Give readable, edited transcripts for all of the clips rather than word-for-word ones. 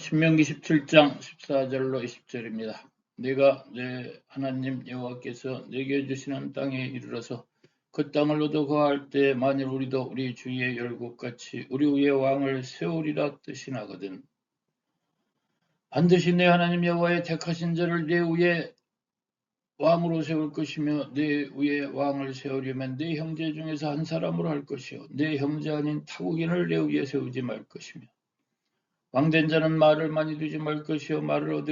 신명기 17장 14절로 20절입니다. 내가 내 하나님 여호와께서 내게 주시는 땅에 이르러서 그 땅을 얻어 거할 때 만일 우리도 우리 주위의 열국같이 우리 위에 왕을 세우리라 뜻이 나거든. 반드시 내 하나님 여호와의 택하신 자를 내 위에 왕으로 세울 것이며 내 위에 왕을 세우려면 내 형제 중에서 한 사람으로 할 것이요 내 형제 아닌 타국인을 내 위에 세우지 말 것이며 왕된 자는 말을 많이 두지 말 것이요 말을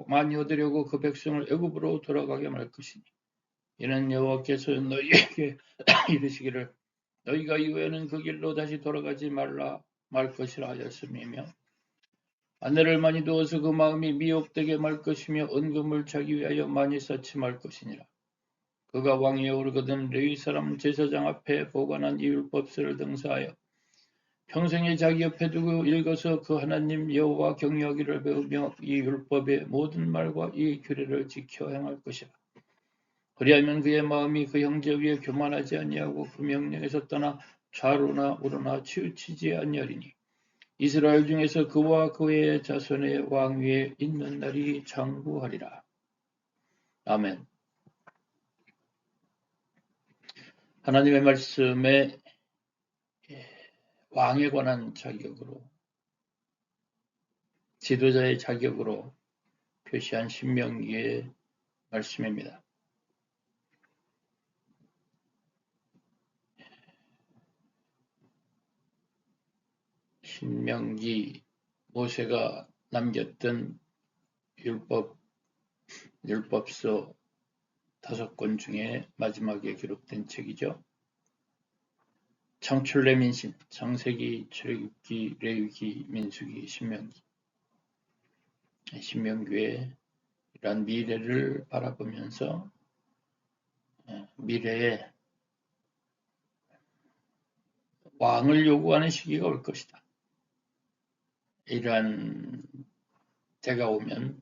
많이 얻으려고 그 백성을 애굽으로 돌아가게 말 것이니 이는 여호와께서 너희에게 이르시기를 너희가 이후에는 그 길로 다시 돌아가지 말라 말 것이라 하였음이며 아내를 많이 두어서 그 마음이 미혹되게 말 것이며 은금을 자기 위하여 많이 쌓지 말 것이니라. 그가 왕위에 오르거든 레위 사람 제사장 앞에 보관한 이 율법서를 등사하여 평생에 자기 옆에 두고 읽어서 그 하나님 여호와 경외하기를 배우며 이 율법의 모든 말과 이 규례를 지켜 행할 것이라. 그리하면 그의 마음이 그 형제 위에 교만하지 아니하고 그 명령에서 떠나 좌로나 우로나 치우치지 아니하리니 이스라엘 중에서 그와 그의 자손의 왕 위에 있는 날이 장구하리라. 아멘. 하나님의 말씀에 왕에 관한 자격으로 지도자의 자격으로 표시한 신명기의 말씀입니다. 신명기 모세가 남겼던 율법서 5권 중에 마지막에 기록된 책이죠. 창출내 민신, 창세기, 출애굽기, 레위기, 민수기, 신명기. 신명기에 이러한 미래를 바라보면서 미래에 왕을 요구하는 시기가 올 것이다. 이러한 때가 오면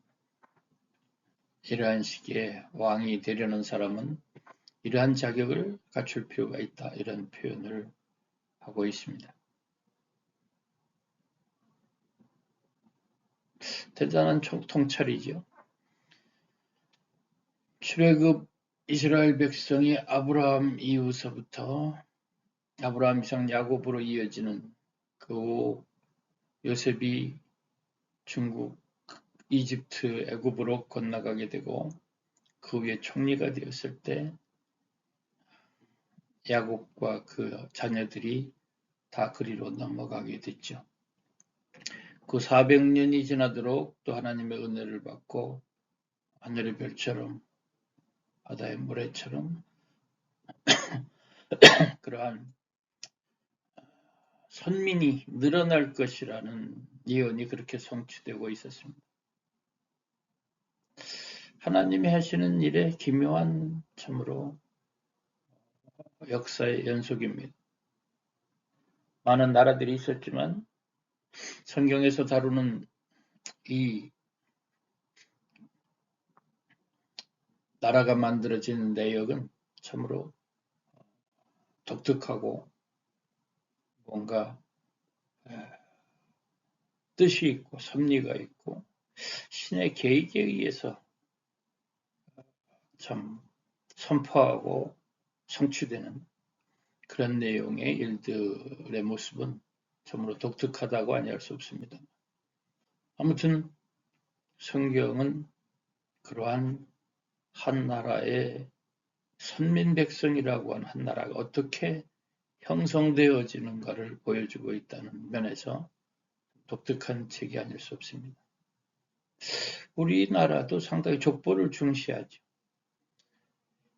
이러한 시기에 왕이 되려는 사람은 이러한 자격을 갖출 필요가 있다. 이런 표현을 하고 있습니다. 대단한 통찰이죠. 출애굽 이스라엘 백성이 아브라함 이후서부터 아브라함, 이삭, 야곱으로 이어지는 그 요셉이 중국, 이집트, 애굽으로 건너가게 되고 그 위에 총리가 되었을 때 야곱과 그 자녀들이 다 그리로 넘어가게 됐죠. 그 400년이 지나도록 또 하나님의 은혜를 받고 하늘의 별처럼 바다의 모래처럼 그러한 선민이 늘어날 것이라는 예언이 그렇게 성취되고 있었습니다. 하나님이 하시는 일에 기묘한 참으로 역사의 연속입니다. 많은 나라들이 있었지만 성경에서 다루는 이 나라가 만들어지는 내역은 참으로 독특하고 뭔가 뜻이 있고 섭리가 있고 신의 계획에 의해서 참 선포하고 성취되는 그런 내용의 일들의 모습은 참으로 독특하다고 아니할 수 없습니다. 아무튼 성경은 그러한 한 나라의 선민백성이라고 하는 한 나라가 어떻게 형성되어지는가를 보여주고 있다는 면에서 독특한 책이 아닐 수 없습니다. 우리나라도 상당히 족보를 중시하죠.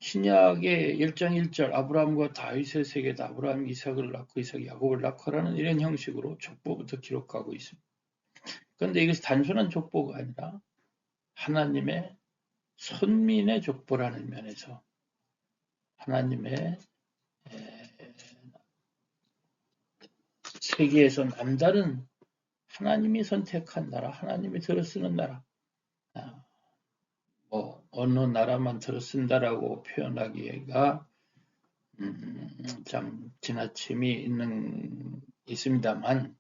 신약의 1장 1절 아브라함과 다윗의 세계다. 아브라함이 이삭을 낳고 이삭이 야곱을 낳고라는 이런 형식으로 족보부터 기록하고 있습니다. 그런데 이것이 단순한 족보가 아니라 하나님의 선민의 족보라는 면에서 하나님의 세계에서 남다른 하나님이 선택한 나라, 하나님이 들어쓰는 나라, 어느 나라만 들어쓴다라고 표현하기가 참 지나침이 있습니다만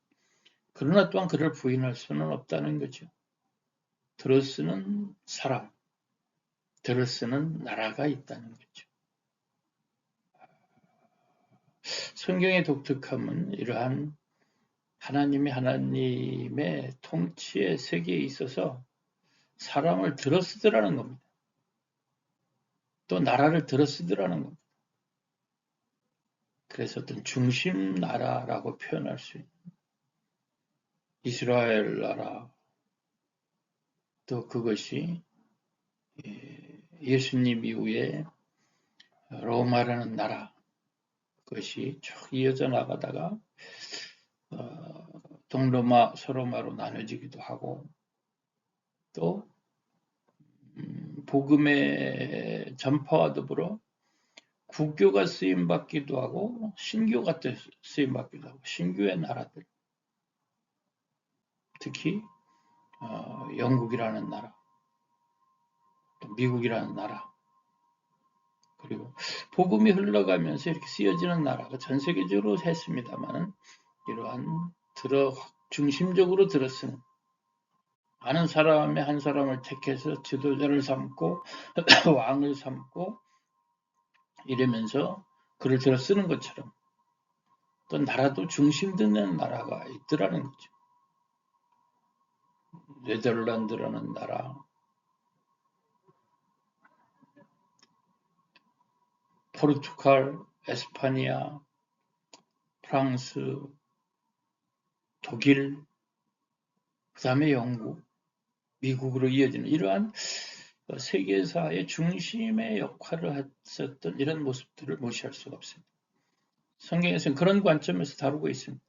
그러나 또한 그를 부인할 수는 없다는 거죠. 들어쓰는 사람, 들어쓰는 나라가 있다는 거죠. 성경의 독특함은 이러한 하나님의 통치의 세계에 있어서 사람을 들어쓰더라는 겁니다. 또 나라를 들어쓰더라는 겁니다. 그래서 어떤 중심 나라라고 표현할 수 있는 이스라엘 나라, 또 그것이 예수님 이후에 로마라는 나라, 그것이 쭉 이어져 나가다가 동로마, 서로마로 나눠지기도 하고, 또 복음의 전파와 더불어 국교가 쓰임받기도 하고 신교가 쓰임받기도 하고, 신교의 나라들, 특히 영국이라는 나라, 또 미국이라는 나라, 그리고 복음이 흘러가면서 이렇게 쓰여지는 나라가 전 세계적으로 했습니다만, 이러한 중심적으로 들어쓰는 많은 사람의 한 사람을 택해서 지도자를 삼고 왕을 삼고 이러면서 그를 들어쓰는 것처럼 또 나라도 중심 듣는 나라가 있더라는 거죠. 네덜란드라는 나라, 포르투갈, 에스파니아, 프랑스, 독일, 그 다음에 영국, 미국으로 이어지는 이러한 세계사의 중심의 역할을 했었던 이런 모습들을 무시할 수가 없습니다. 성경에서는 그런 관점에서 다루고 있습니다.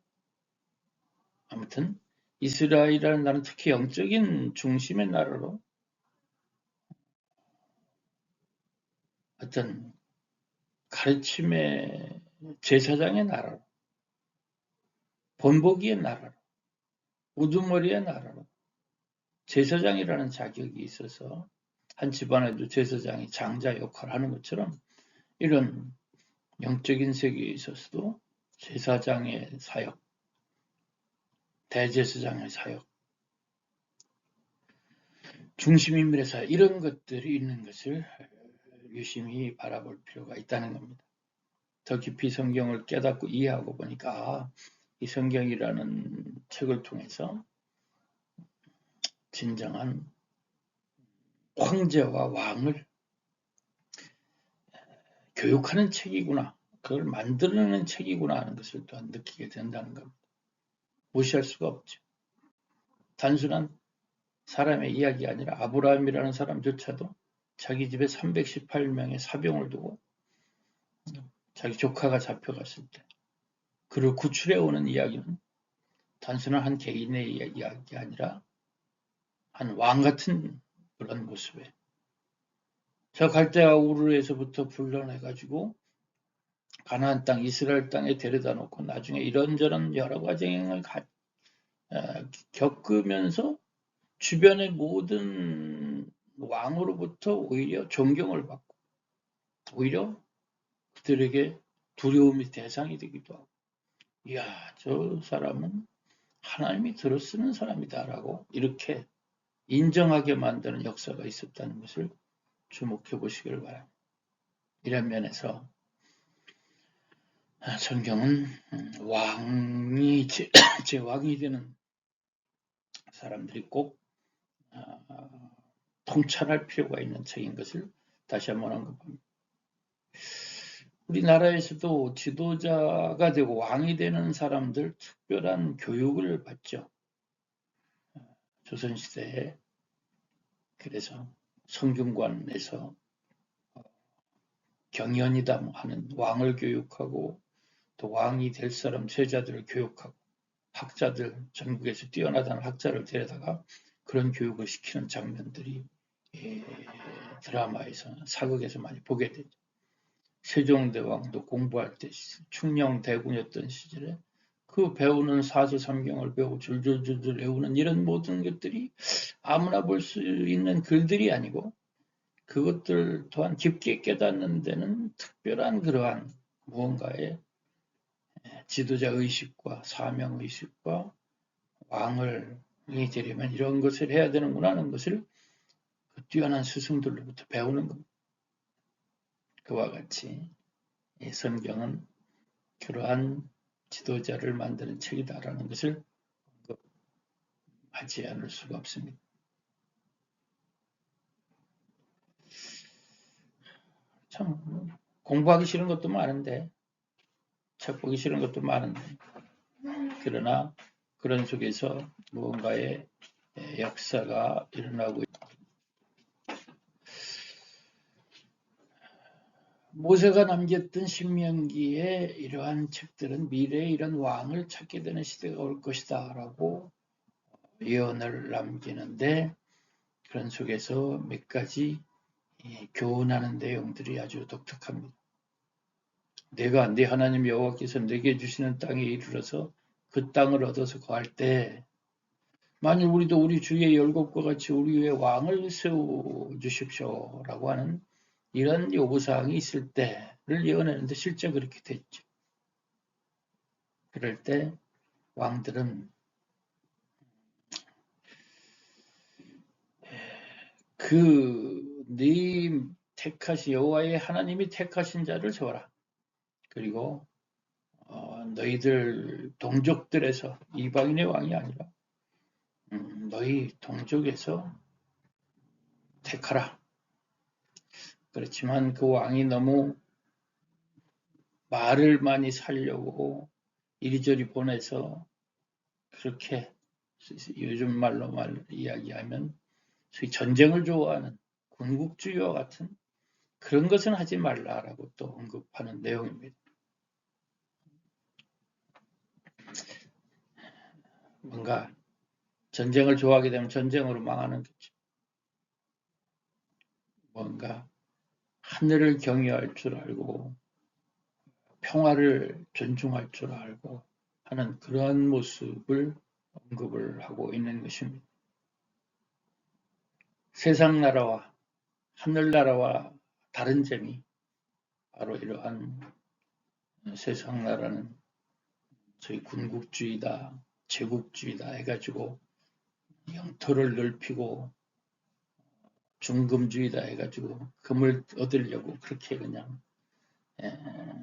아무튼 이스라엘이라는 나라는 특히 영적인 중심의 나라로 어떤 가르침의 제사장의 나라로, 본보기의 나라로, 우두머리의 나라로 제사장이라는 자격이 있어서 한 집안에도 제사장이 장자 역할을 하는 것처럼 이런 영적인 세계에 있어서도 제사장의 사역, 대제사장의 사역, 중심인물의 사역, 이런 것들이 있는 것을 유심히 바라볼 필요가 있다는 겁니다. 더 깊이 성경을 깨닫고 이해하고 보니까 이 성경이라는 책을 통해서 진정한 황제와 왕을 교육하는 책이구나, 그걸 만들어내는 책이구나 하는 것을 또한 느끼게 된다는 겁니다. 무시할 수가 없죠. 단순한 사람의 이야기가 아니라 아브라함이라는 사람조차도 자기 집에 318명의 사병을 두고 자기 조카가 잡혀갔을 때 그를 구출해오는 이야기는 단순한 한 개인의 이야기가 아니라 한 왕 같은 그런 모습에 저 갈대아 우르에서부터 불러내가지고 가나안 땅, 이스라엘 땅에 데려다 놓고 나중에 이런저런 여러 과정을 겪으면서 주변의 모든 왕으로부터 오히려 존경을 받고 오히려 그들에게 두려움의 대상이 되기도 하고, 이야, 저 사람은 하나님이 들어쓰는 사람이다라고 이렇게 인정하게 만드는 역사가 있었다는 것을 주목해 보시길 바랍니다. 이런 면에서 성경은 왕이 제왕이 되는 사람들이 꼭 통찰할 필요가 있는 책인 것을 다시 한번 언급합니다. 우리나라에서도 지도자가 되고 왕이 되는 사람들 특별한 교육을 받죠. 조선시대에 그래서 성균관에서 경연이다 하는 왕을 교육하고 또 왕이 될 사람 제자들을 교육하고 학자들, 전국에서 뛰어나다는 학자를 데려다가 그런 교육을 시키는 장면들이 드라마에서, 사극에서 많이 보게 되죠. 세종대왕도 공부할 때 충녕대군이었던 시절에 그 배우는 사서삼경을 배우고 줄줄줄줄 외우는 이런 모든 것들이 아무나 볼 수 있는 글들이 아니고 그것들 또한 깊게 깨닫는 데는 특별한 그러한 무언가의 지도자 의식과 사명 의식과 왕을 되려면 이런 것을 해야 되는구나 하는 것을 그 뛰어난 스승들로부터 배우는 겁니다. 그와 같이 이 성경은 그러한 지도자를 만드는 책이다라는 것을 언급하지 않을 수가 없습니다. 참 공부하기 싫은 것도 많은데, 책 보기 싫은 것도 많은데, 그러나 그런 속에서 무언가의 역사가 일어나고 있다. 모세가 남겼던 신명기의 이러한 책들은 미래에 이런 왕을 찾게 되는 시대가 올 것이다 라고 예언을 남기는데, 그런 속에서 몇 가지 교훈하는 내용들이 아주 독특합니다. 내가 네 하나님 여호와께서 내게 주시는 땅에 이르러서 그 땅을 얻어서 거할 때 만일 우리도 우리 주의 열국과 같이 우리 위에 왕을 세워주십시오라고 하는 이런 요구사항이 있을 때를 예언했는데 실제 그렇게 됐죠. 그럴 때 왕들은 네 택하신 여호와의 하나님이 택하신 자를 세워라. 그리고 너희들 동족들에서 이방인의 왕이 아니라 너희 동족에서 택하라. 그렇지만 그 왕이 너무 말을 많이 살려고 이리저리 보내서 그렇게 요즘 말로 이야기하면 소위 전쟁을 좋아하는 군국주의와 같은 그런 것은 하지 말라라고 또 언급하는 내용입니다. 뭔가 전쟁을 좋아하게 되면 전쟁으로 망하는 거죠. 뭔가 하늘을 경외할 줄 알고 평화를 존중할 줄 알고 하는 그러한 모습을 언급을 하고 있는 것입니다. 세상 나라와 하늘나라와 다른 점이 바로 이러한 세상 나라는 저희 군국주의다, 제국주의다 해가지고 영토를 넓히고 중금주의다 해가지고 금을 얻으려고 그렇게 그냥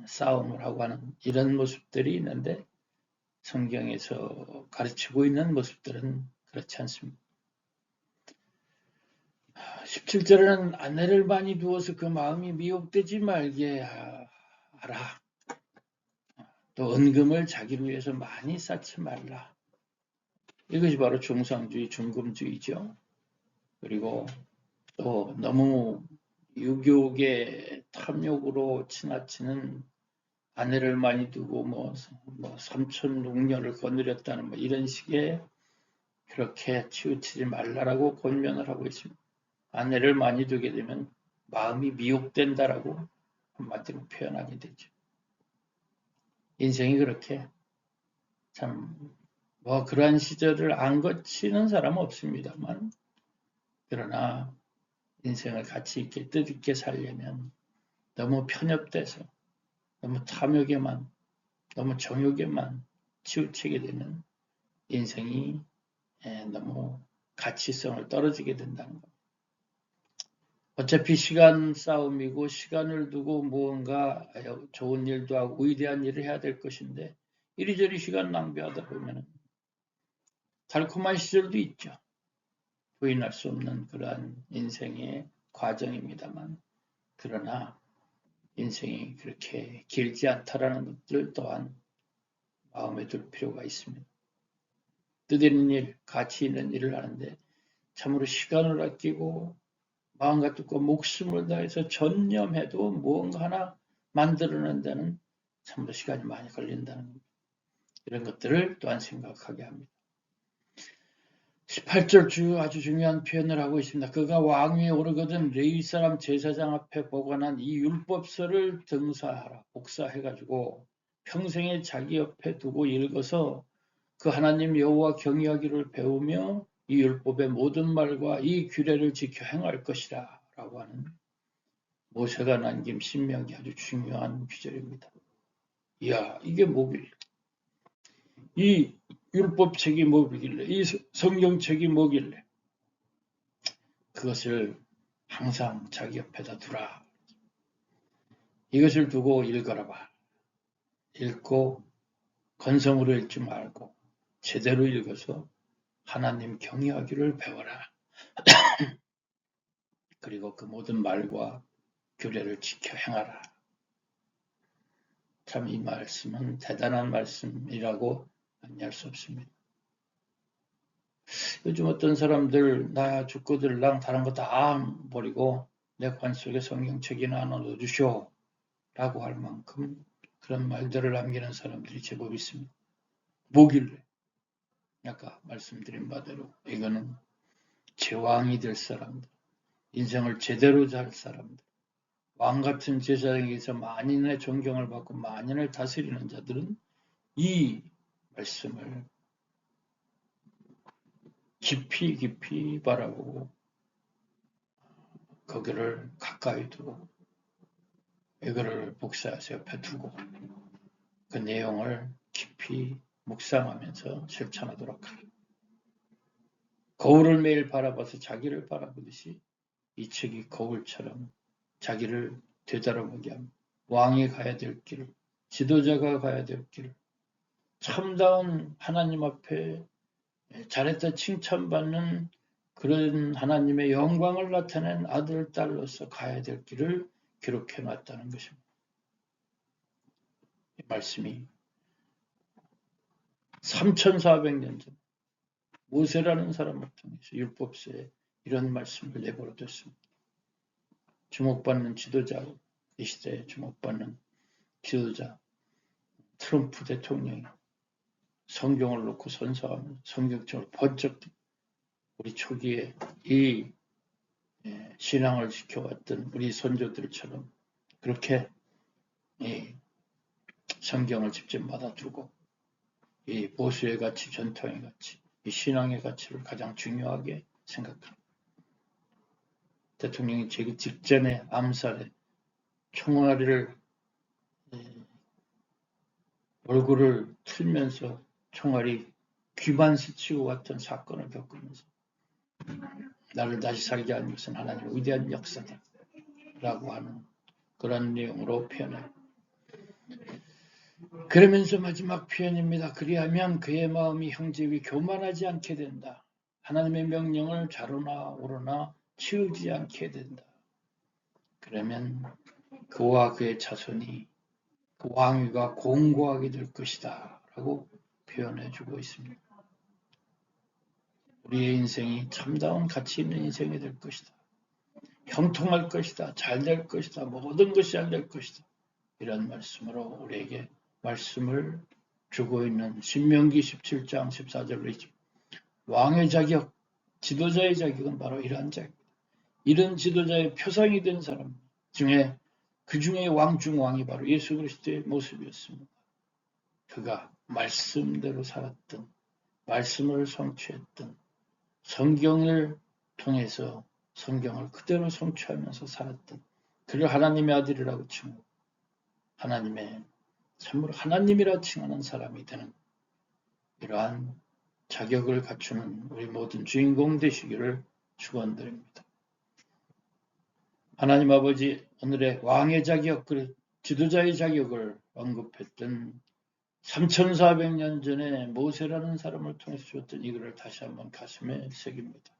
싸움을 하고 하는 이런 모습들이 있는데 성경에서 가르치고 있는 모습들은 그렇지 않습니다. 17절에는 아내를 많이 두어서 그 마음이 미혹되지 말게 하라. 또 은금을 자기를 위해서 많이 쌓지 말라. 이것이 바로 중상주의, 중금주의죠. 그리고 또 너무 유교계 탐욕으로 지나치는 아내를 많이 두고 뭐 삼촌 농녀를 거느렸다는 뭐 이런 식의 그렇게 치우치지 말라라고 권면을 하고 있습니다. 아내를 많이 두게 되면 마음이 미혹된다라고 한마디로 표현하게 되죠. 인생이 그렇게 참 뭐 그러한 시절을 안 거치는 사람은 없습니다만 그러나 인생을 가치 있게 뜻있게 살려면 너무 편협돼서 너무 탐욕에만 너무 정욕에만 치우치게 되면 인생이 너무 가치성을 떨어지게 된다는 것. 어차피 시간 싸움이고 시간을 두고 무언가 좋은 일도 하고 위대한 일을 해야 될 것인데 이리저리 시간 낭비하다 보면 달콤한 시절도 있죠. 부인할 수 없는 그러한 인생의 과정입니다만 그러나 인생이 그렇게 길지 않다라는 것들 또한 마음에 둘 필요가 있습니다. 뜻있는 일, 가치 있는 일을 하는데 참으로 시간을 아끼고 마음과 뜻과 목숨을 다해서 전념해도 무언가 하나 만들어낸 데는 참으로 시간이 많이 걸린다는 겁니다. 이런 것들을 또한 생각하게 합니다. 18절 아주 중요한 표현을 하고 있습니다. 그가 왕위에 오르거든 레위 사람 제사장 앞에 보관한 이 율법서를 등사하라. 복사해가지고 평생에 자기 옆에 두고 읽어서 그 하나님 여호와 경외하기를 배우며 이 율법의 모든 말과 이 규례를 지켜 행할 것이라 라고 하는 모세가 남긴 신명기 아주 중요한 구절입니다. 이야, 이게 뭐길래 이 율법책이 뭐길래, 이 성경책이 뭐길래, 그것을 항상 자기 옆에다 두라. 이것을 두고 읽어라 봐. 읽고 건성으로 읽지 말고 제대로 읽어서 하나님 경외하기를 배워라. 그리고 그 모든 말과 규례를 지켜 행하라. 참 이 말씀은 대단한 말씀이라고 아니할 수 없습니다. 요즘 어떤 사람들 나 죽고들랑 다른 거 다 버리고 내 관 속에 성경책이나 하나 넣어주시오 라고 할 만큼 그런 말들을 남기는 사람들이 제법 있습니다. 뭐길래? 아까 말씀드린 바대로 이거는 제왕이 될 사람들, 인생을 제대로 살 사람들, 왕같은 제사장에게서 만인의 존경을 받고 만인을 다스리는 자들은 이 말씀을 깊이 바라보고 거기를 가까이 두고 이거를 복사해서 옆에 두고 그 내용을 깊이 묵상하면서 실천하도록 하라. 거울을 매일 바라봐서 자기를 바라보듯이 이 책이 거울처럼 자기를 되돌아보게 합니다. 왕이 가야 될 길을, 지도자가 가야 될 길을, 참다운 하나님 앞에 잘했다 칭찬받는 그런 하나님의 영광을 나타낸 아들, 딸로서 가야 될 길을 기록해 놨다는 것입니다. 이 말씀이 3400년 전 모세라는 사람을 통해서 율법서에 이런 말씀을 내버려뒀습니다. 주목받는 지도자, 이 시대에 주목받는 지도자 트럼프 대통령이 성경을 놓고 선서하면 성경적으로 번쩍 우리 초기에 이 신앙을 지켜왔던 우리 선조들처럼 그렇게 이 성경을 직접 받아두고 이 보수의 가치, 전통의 가치, 이 신앙의 가치를 가장 중요하게 생각합니다. 대통령이 되기 직전에 암살에 총알을 얼굴을 틀면서 총알이 귀만 스치고 같은 사건을 겪으면서 나를 다시 살게 한 것은 하나님의 위대한 역사다 라고 하는 그런 내용으로 표현해요. 그러면서 마지막 표현입니다. 그리하면 그의 마음이 형제 위 교만하지 않게 된다. 하나님의 명령을 좌로나 우로나 치우지 않게 된다. 그러면 그와 그의 자손이 그 왕위가 공고하게 될 것이다 라고 표현해주고 있습니다. 우리의 인생이 참다운 가치 있는 인생이 될 것이다. 형통할 것이다. 잘 될 것이다. 모든 것이 잘 될 것이다. 이런 말씀으로 우리에게 말씀을 주고 있는 신명기 17장 14절로 있습니다. 왕의 자격, 지도자의 자격은 바로 이러한 자격. 이런 지도자의 표상이 된 사람 중에 그 중에 왕 중 왕이 바로 예수 그리스도의 모습이었습니다. 그가 말씀대로 살았던, 말씀을 성취했던, 성경을 통해서 성경을 그대로 성취하면서 살았던 그를 하나님의 아들이라고 칭하고 하나님의 참으로 하나님이라 칭하는 사람이 되는 이러한 자격을 갖추는 우리 모든 주인공 되시기를 축원드립니다. 하나님 아버지 오늘의 왕의 자격, 지도자의 자격을 언급했던 3400년 전에 모세라는 사람을 통해서 주었던 이거를 다시 한번 가슴에 새깁니다.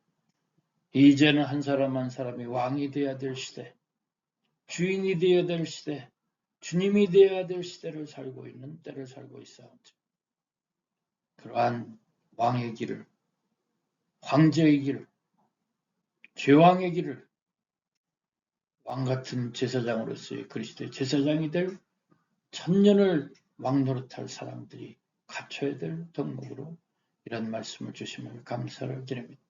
이제는 한 사람 한 사람이 왕이 되어야 될 시대, 주인이 되어야 될 시대, 주님이 되어야 될 시대를 살고 있는 때를 살고 있사옵니다. 그러한 왕의 길을, 황제의 길을, 제왕의 길을 왕같은 제사장으로서의 그리스도의 제사장이 될 천년을 왕노릇할 사람들이 갖춰야 될 덕목으로 이런 말씀을 주심을 감사를 드립니다.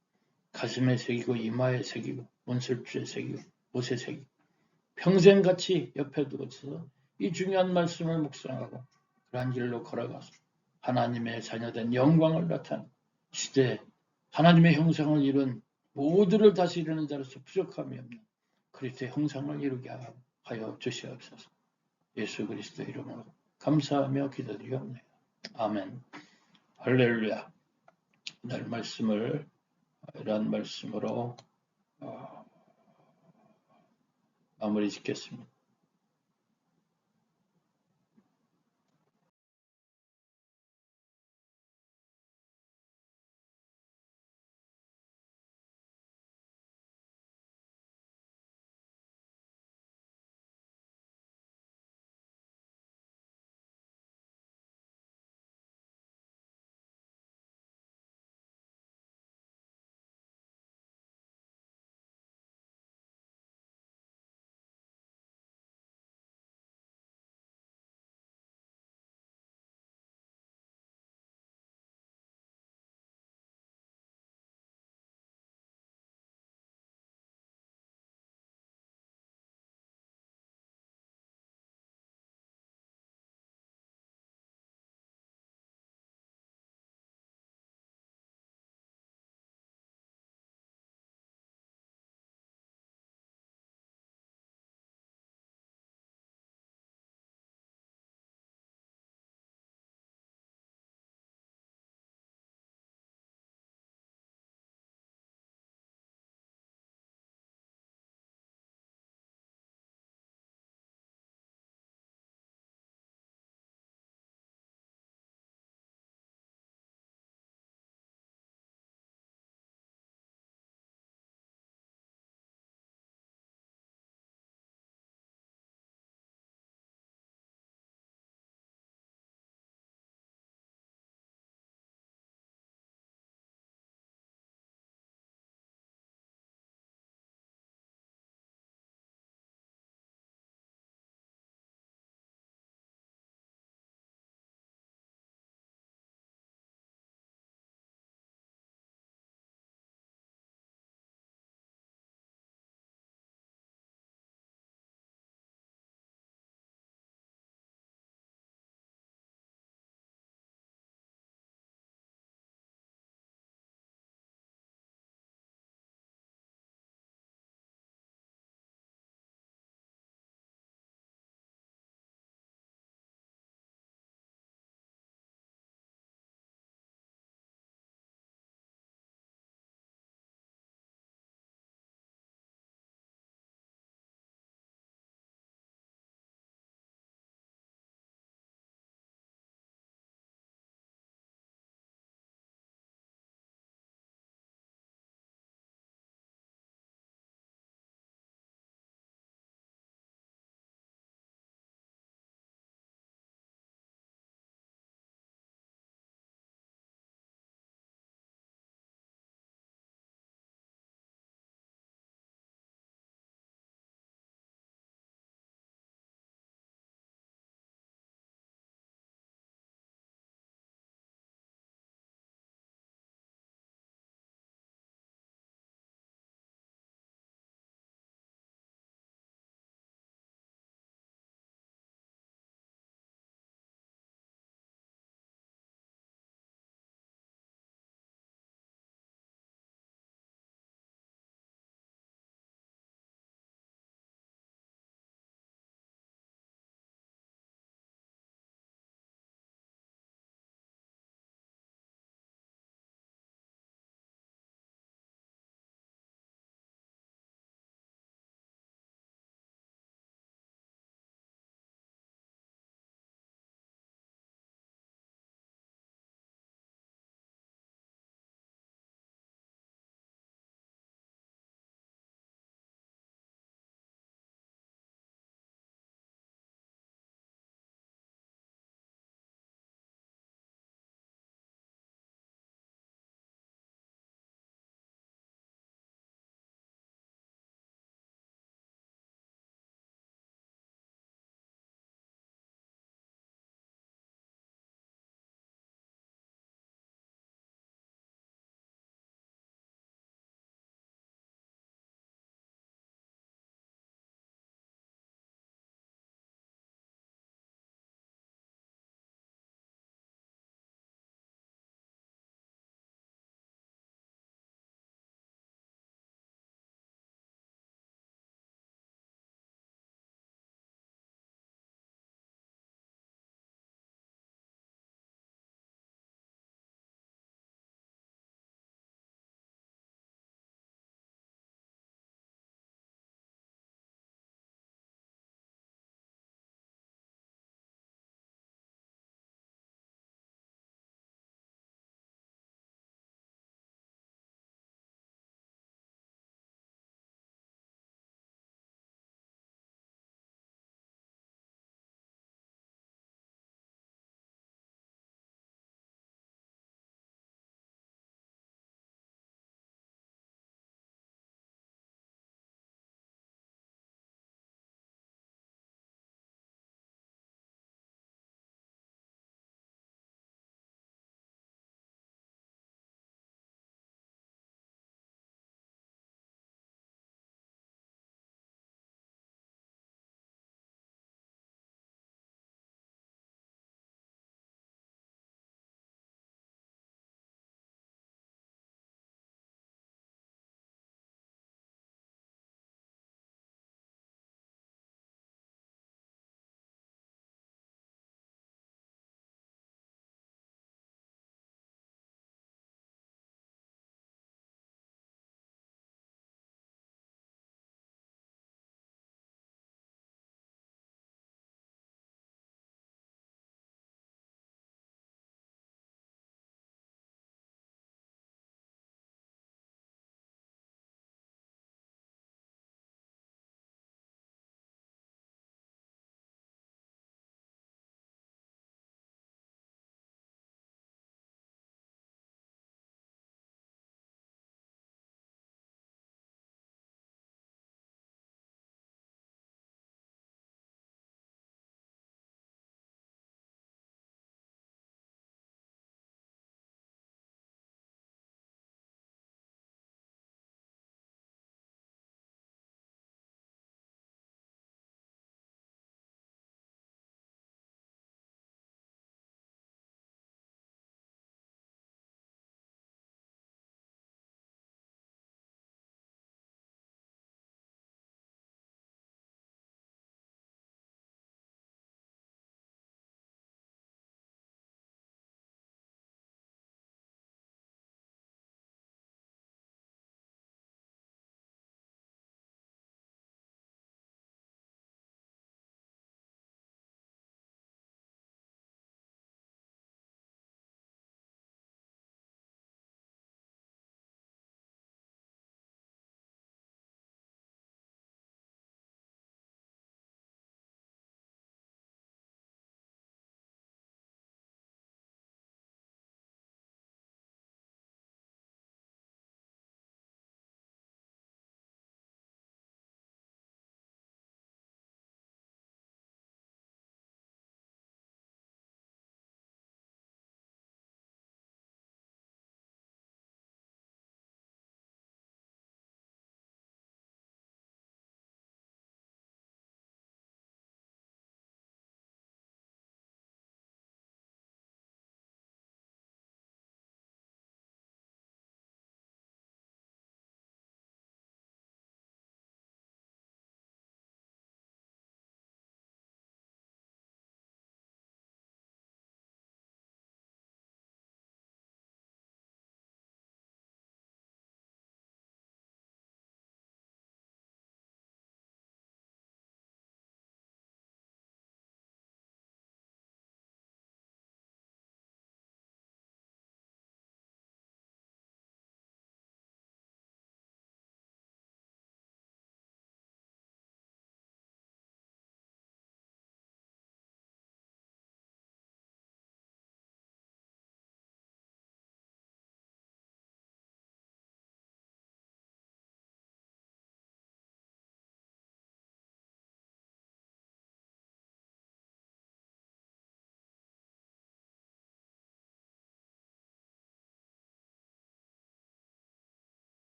가슴에 새기고 이마에 새기고 문설주에 새기고 옷에 새기고 평생같이 옆에 두고서 이 중요한 말씀을 묵상하고 그러한 길로 걸어가서 하나님의 자녀된 영광을 나타내는 시대에 하나님의 형상을 이룬 모두를 다스리는 자로서 부족함이 없는 그리스도의 형상을 이루게 하여 주시옵소서. 예수 그리스도 이름으로 감사하며 기도드리옵나이다. 아멘. 할렐루야. 오늘 말씀을 이러한 말씀으로 마무리 짓겠습니다.